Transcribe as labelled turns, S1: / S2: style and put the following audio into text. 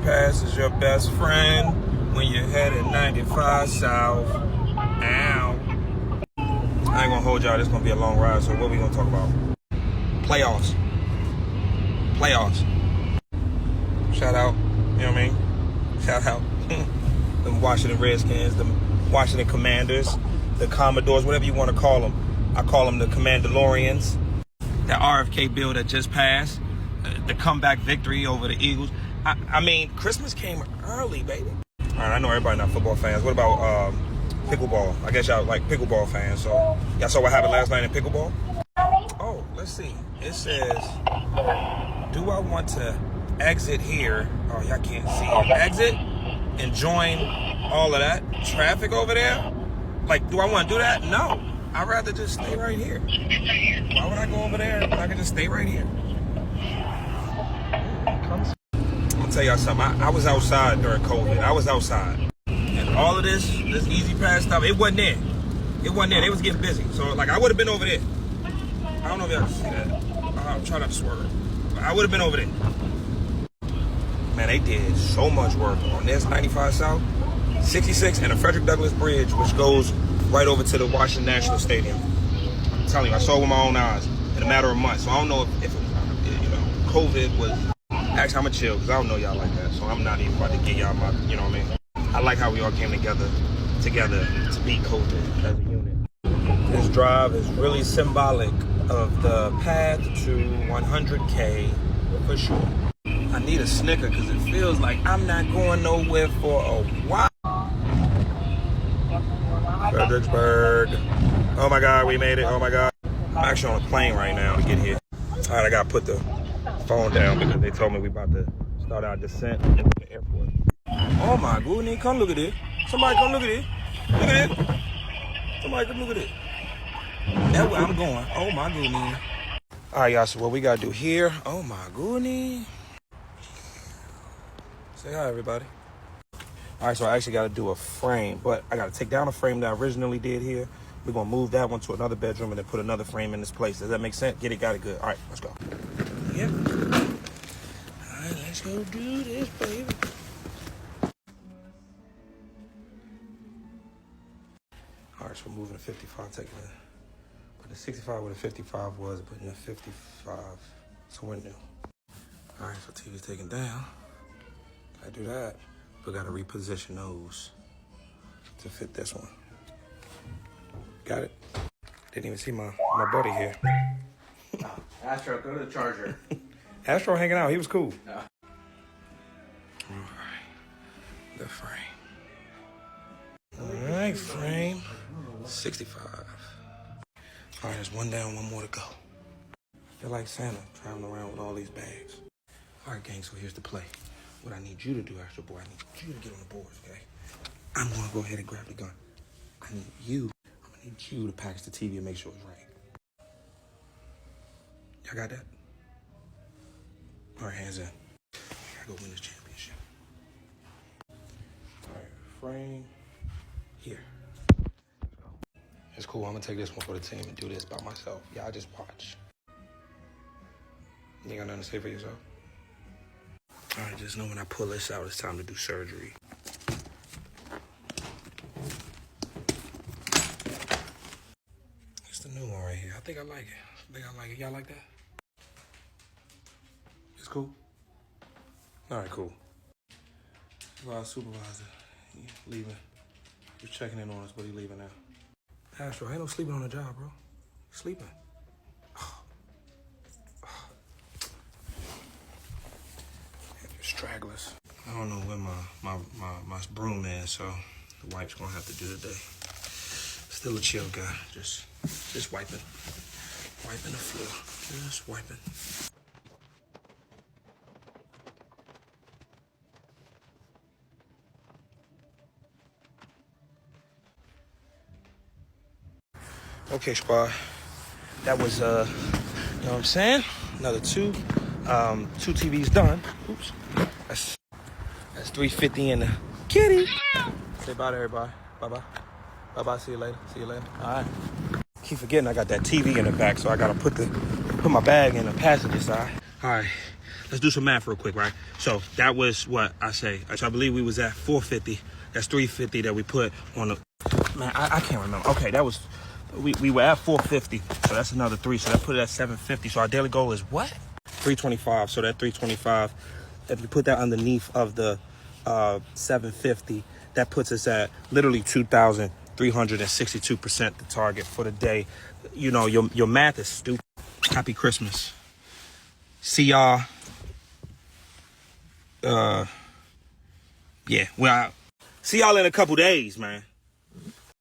S1: Pass is your best friend when you're headed 95 south. Ow. I ain't gonna hold y'all. This gonna be a long ride. So what we gonna talk about? Playoffs. Shout out. You know what I mean? Shout out. Them Washington Redskins, them Washington Commanders, the Commodores, whatever you want to call them. I call them the Commandalorians. That RFK bill that just passed, the comeback victory over the Eagles. I mean, Christmas came early, baby. All right, I know everybody not football fans. What about pickleball? I guess y'all like pickleball fans. So y'all saw what happened last night in pickleball? Oh, let's see. It says, do I want to exit here? Oh, y'all can't see it. Exit and join all of that traffic over there? Like, do I want to do that? No. I'd rather just stay right here. Why would I go over there when I can just stay right here? I'm gonna tell y'all something. I was outside during COVID. I was outside. And all of this Easy Pass stuff, it wasn't there. It wasn't there. They was getting busy. So, like, I would have been over there. I don't know if y'all can see that. I'm trying not to swerve. I would have been over there. Man, they did so much work on this 95 South, 66, and the Frederick Douglass Bridge, which goes right over to the Washington National Stadium. I'm telling you, I saw it with my own eyes in a matter of months. So I don't know if COVID was... Actually, I'm going to chill because I don't know y'all like that. So I'm not even about to get y'all my... You know what I mean? I like how we all came together to beat COVID as a unit. This drive is really symbolic of the path to 100K for sure. I need a Snicker because it feels like I'm not going nowhere for a while. Fredericksburg. Oh my God, we made it. Oh my God. I'm actually on a plane right now to get here. All right, I got to put the phone down because they told me we about to start our descent into the airport. Oh my goodness, come look at this. Somebody come look at this. Look at this. Somebody come look at this. That's where I'm going. Oh my goodness. All right, y'all, so what we got to do here. Oh my goodness. Say hi, everybody. All right, so I actually got to do a frame, but I got to take down a frame that I originally did here. We're going to move that one to another bedroom and then put another frame in this place. Does that make sense? Get it, got it, good. All right, let's go. Yep. All right, let's go do this, baby. All right, so we're moving to 55, taking it. Put the 65 where the 55 was, putting the 55 somewhere new. All right, so TV's taken down. I do that. We got to reposition those to fit this one. Got it? Didn't even see my buddy here.
S2: Astro, go to the charger.
S1: Astro hanging out. He was cool.
S2: No.
S1: All right. The frame. All right, frame. 65. All right, there's one down, one more to go. You're like Santa traveling around with all these bags. All right, gang, so here's the play. What I need you to do, Astro Boy, I need you to get on the boards, okay? I'm going to go ahead and grab the gun. I'm going to need you to package the TV and make sure it's right. Y'all got that? All right, hands in. I gotta go win this championship. All right, frame here. It's cool. I'm going to take this one for the team and do this by myself. Y'all just watch. You got nothing to say for yourself? All right, just know when I pull this out, it's time to do surgery. It's the new one right here. I think I like it. Y'all like that? It's cool? All right, cool. Well, our supervisor, he leaving. He's checking in on us, but he leaving now. Astro, ain't no sleeping on the job, bro. Sleeping. Stragglers. I don't know where my broom is, so the wife's gonna have to do today. Still a chill guy, just wiping the floor, just wiping. Okay, squad. That was you know what I'm saying? Another two TVs done. Oops. That's 350 in the kitty. Say bye to everybody. Bye-bye. Bye-bye. See you later. All right. Keep forgetting I got that TV in the back, so I gotta put my bag in the passenger side. All right. let's do some math real quick, right? So that was what I say. So I believe we was at 450. That's 350 that we put on the, man, I can't remember. Okay, that was, we were at 450. So that's another 3. So that put it at 750. So our daily goal is what? 325. So that 325, if you put that underneath of the 750, that puts us at literally 2,362% the target for the day. You know, your math is stupid. Happy Christmas. See y'all. Yeah, well, see y'all in a couple days, man.